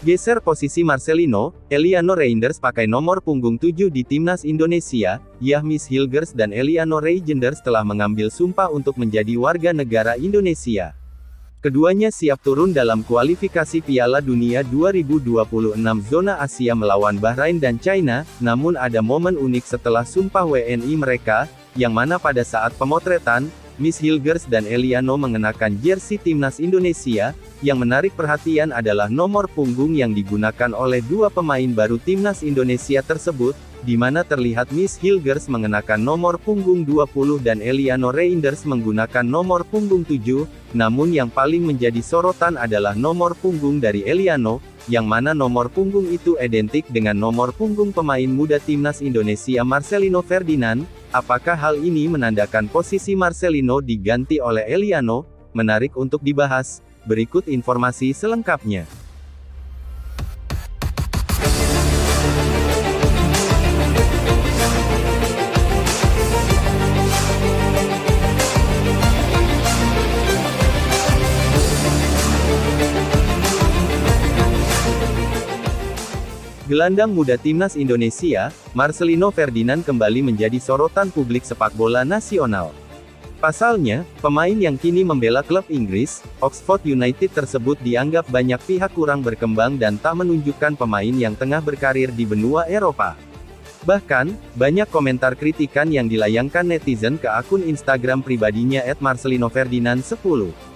Geser posisi Marcelino, Eliano Reinders pakai nomor punggung 7 di timnas Indonesia, Miss Hilgers dan Eliano Reinders telah mengambil sumpah untuk menjadi warga negara Indonesia. Keduanya siap turun dalam kualifikasi Piala Dunia 2026 zona Asia melawan Bahrain dan China, namun ada momen unik setelah sumpah WNI mereka, yang mana pada saat pemotretan, Miss Hilgers dan Eliano mengenakan jersey timnas Indonesia. Yang menarik perhatian adalah nomor punggung yang digunakan oleh dua pemain baru timnas Indonesia tersebut, di mana terlihat Miss Hilgers mengenakan nomor punggung 20 dan Eliano Reinders menggunakan nomor punggung 7, namun yang paling menjadi sorotan adalah nomor punggung dari Eliano, yang mana nomor punggung itu identik dengan nomor punggung pemain muda timnas Indonesia Marcelino Ferdinand. Apakah hal ini menandakan posisi Marcelino diganti oleh Eliano? Menarik untuk dibahas. Berikut informasi selengkapnya. Gelandang muda timnas Indonesia, Marcelino Ferdinand kembali menjadi sorotan publik sepak bola nasional. Pasalnya, pemain yang kini membela klub Inggris, Oxford United tersebut dianggap banyak pihak kurang berkembang dan tak menunjukkan pemain yang tengah berkarir di benua Eropa. Bahkan, banyak komentar kritikan yang dilayangkan netizen ke akun Instagram pribadinya @marcelinoferdinand10.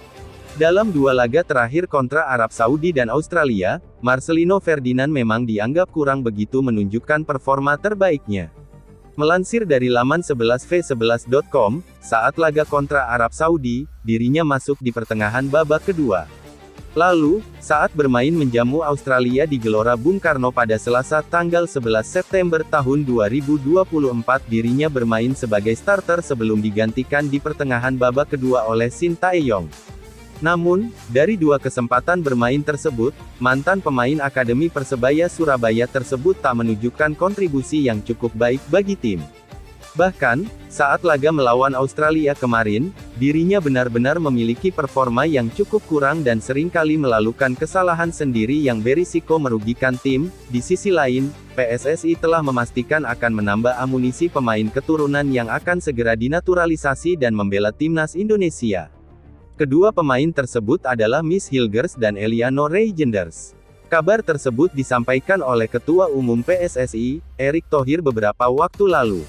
Dalam dua laga terakhir kontra Arab Saudi dan Australia, Marcelino Ferdinand memang dianggap kurang begitu menunjukkan performa terbaiknya. Melansir dari laman 11v11.com, saat laga kontra Arab Saudi, dirinya masuk di pertengahan babak kedua. Lalu, saat bermain menjamu Australia di Gelora Bung Karno pada Selasa tanggal 11 September tahun 2024 dirinya bermain sebagai starter sebelum digantikan di pertengahan babak kedua oleh Shin Tae-yong. Namun, dari dua kesempatan bermain tersebut, mantan pemain Akademi Persebaya Surabaya tersebut tak menunjukkan kontribusi yang cukup baik bagi tim. Bahkan, saat laga melawan Australia kemarin, dirinya benar-benar memiliki performa yang cukup kurang dan seringkali melakukan kesalahan sendiri yang berisiko merugikan tim. Di sisi lain, PSSI telah memastikan akan menambah amunisi pemain keturunan yang akan segera dinaturalisasi dan membela timnas Indonesia. Kedua pemain tersebut adalah Miss Hilgers dan Eliano Reinders. Kabar tersebut disampaikan oleh Ketua Umum PSSI, Erick Thohir beberapa waktu lalu.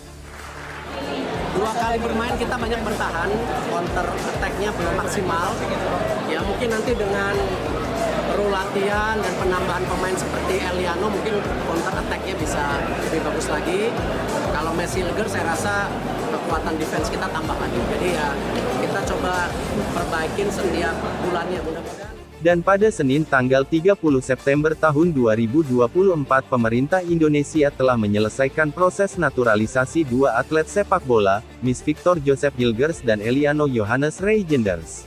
Dua kali bermain kita banyak bertahan, counter attack-nya belum maksimal. Ya mungkin nanti dengan perlu latihan dan penambahan pemain seperti Eliano mungkin counter attack-nya bisa lebih bagus lagi. Kalau Miss Hilgers saya rasa kekuatan defense kita tambah lagi. Jadi ya kita coba perbaikin setiap bulannya mudah-mudahan. Dan pada Senin tanggal 30 September tahun 2024 pemerintah Indonesia telah menyelesaikan proses naturalisasi dua atlet sepak bola, Miss Victor Joseph Hilgers dan Eliano Johannes Reinders.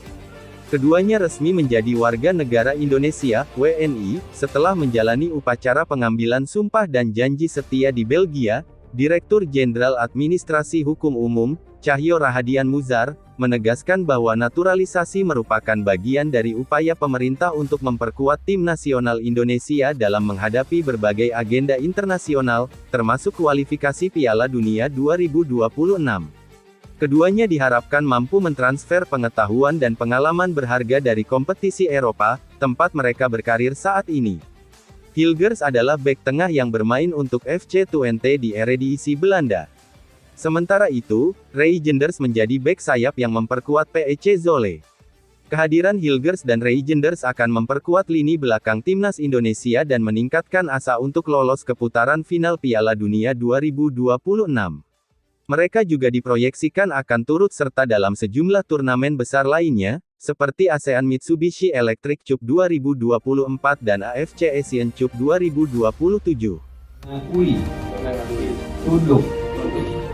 Keduanya resmi menjadi warga negara Indonesia, WNI, setelah menjalani upacara pengambilan sumpah dan janji setia di Belgia. Direktur Jenderal Administrasi Hukum Umum, Cahyo Rahadian Muzar, menegaskan bahwa naturalisasi merupakan bagian dari upaya pemerintah untuk memperkuat tim nasional Indonesia dalam menghadapi berbagai agenda internasional, termasuk kualifikasi Piala Dunia 2026. Keduanya diharapkan mampu mentransfer pengetahuan dan pengalaman berharga dari kompetisi Eropa, tempat mereka berkarir saat ini. Hilgers adalah bek tengah yang bermain untuk FC Twente di Eredivisie Belanda. Sementara itu, Reinders menjadi bek sayap yang memperkuat PEC Zwolle. Kehadiran Hilgers dan Reinders akan memperkuat lini belakang timnas Indonesia dan meningkatkan asa untuk lolos ke putaran final Piala Dunia 2026. Mereka juga diproyeksikan akan turut serta dalam sejumlah turnamen besar lainnya, seperti ASEAN Mitsubishi Electric Cup 2024 dan AFC Asian Cup 2027. Mengakui, tunduk,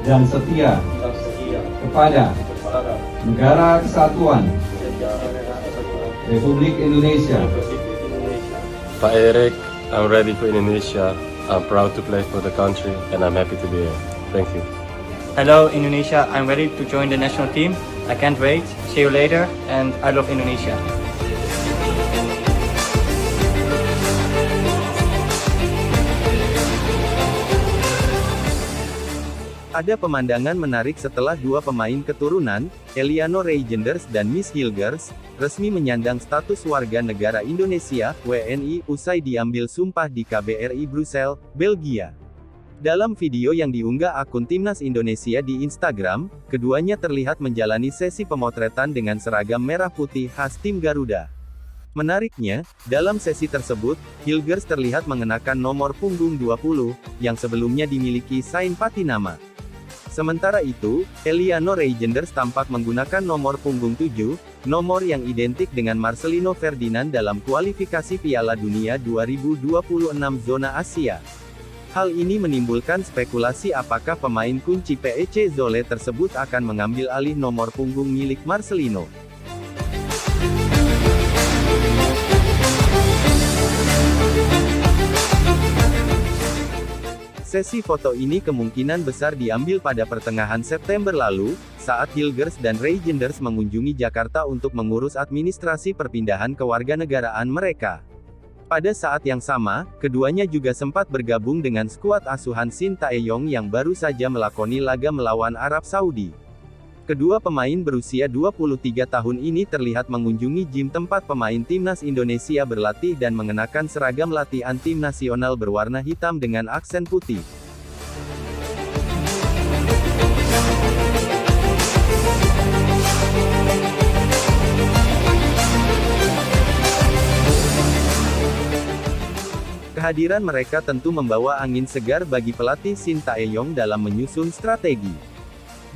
dan setia kepada Negara Kesatuan Republik Indonesia. Pak Erik, I'm ready for Indonesia. I'm proud to play for the country and I'm happy to be here. Thank you. Hello Indonesia, I'm ready to join the national team. I can't wait. See you later and I love Indonesia. Ada pemandangan menarik setelah dua pemain keturunan, Eliano Reijenders dan Miss Hilgers, resmi menyandang status warga negara Indonesia, WNI, usai diambil sumpah di KBRI Brussels, Belgia. Dalam video yang diunggah akun Timnas Indonesia di Instagram, keduanya terlihat menjalani sesi pemotretan dengan seragam merah putih khas tim Garuda. Menariknya, dalam sesi tersebut, Hilgers terlihat mengenakan nomor punggung 20, yang sebelumnya dimiliki Sain Patinama. Sementara itu, Eliano Reijenders tampak menggunakan nomor punggung 7, nomor yang identik dengan Marcelino Ferdinand dalam kualifikasi Piala Dunia 2026 zona Asia. Hal ini menimbulkan spekulasi apakah pemain kunci PEC Zole tersebut akan mengambil alih nomor punggung milik Marcelino. Sesi foto ini kemungkinan besar diambil pada pertengahan September lalu, saat Hilgers dan Reijenders mengunjungi Jakarta untuk mengurus administrasi perpindahan kewarganegaraan mereka. Pada saat yang sama, keduanya juga sempat bergabung dengan skuad asuhan Shin Tae-yong yang baru saja melakoni laga melawan Arab Saudi. Kedua pemain berusia 23 tahun ini terlihat mengunjungi gym tempat pemain timnas Indonesia berlatih dan mengenakan seragam latihan tim nasional berwarna hitam dengan aksen putih. Kehadiran mereka tentu membawa angin segar bagi pelatih Shin Tae-yong dalam menyusun strategi.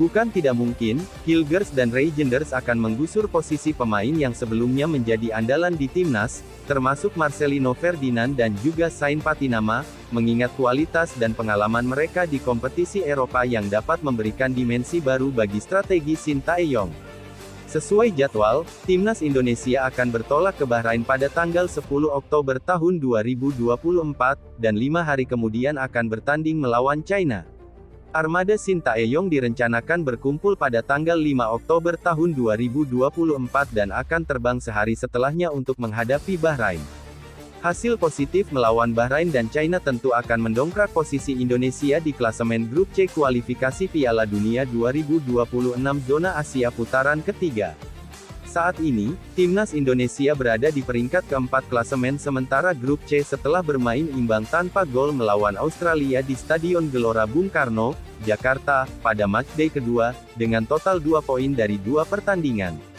Bukan tidak mungkin, Hilgers dan Reijenders akan menggusur posisi pemain yang sebelumnya menjadi andalan di timnas, termasuk Marcelino Ferdinand dan juga Sain Patinama, mengingat kualitas dan pengalaman mereka di kompetisi Eropa yang dapat memberikan dimensi baru bagi strategi Shin Tae-yong. Sesuai jadwal, timnas Indonesia akan bertolak ke Bahrain pada tanggal 10 Oktober tahun 2024, dan 5 hari kemudian akan bertanding melawan China. Armada Shin Tae-yong direncanakan berkumpul pada tanggal 5 Oktober tahun 2024 dan akan terbang sehari setelahnya untuk menghadapi Bahrain. Hasil positif melawan Bahrain dan China tentu akan mendongkrak posisi Indonesia di klasemen grup C kualifikasi Piala Dunia 2026 zona Asia putaran ketiga. Saat ini, timnas Indonesia berada di peringkat keempat klasemen sementara grup C setelah bermain imbang tanpa gol melawan Australia di Stadion Gelora Bung Karno, Jakarta, pada matchday kedua, dengan total 2 poin dari 2 pertandingan.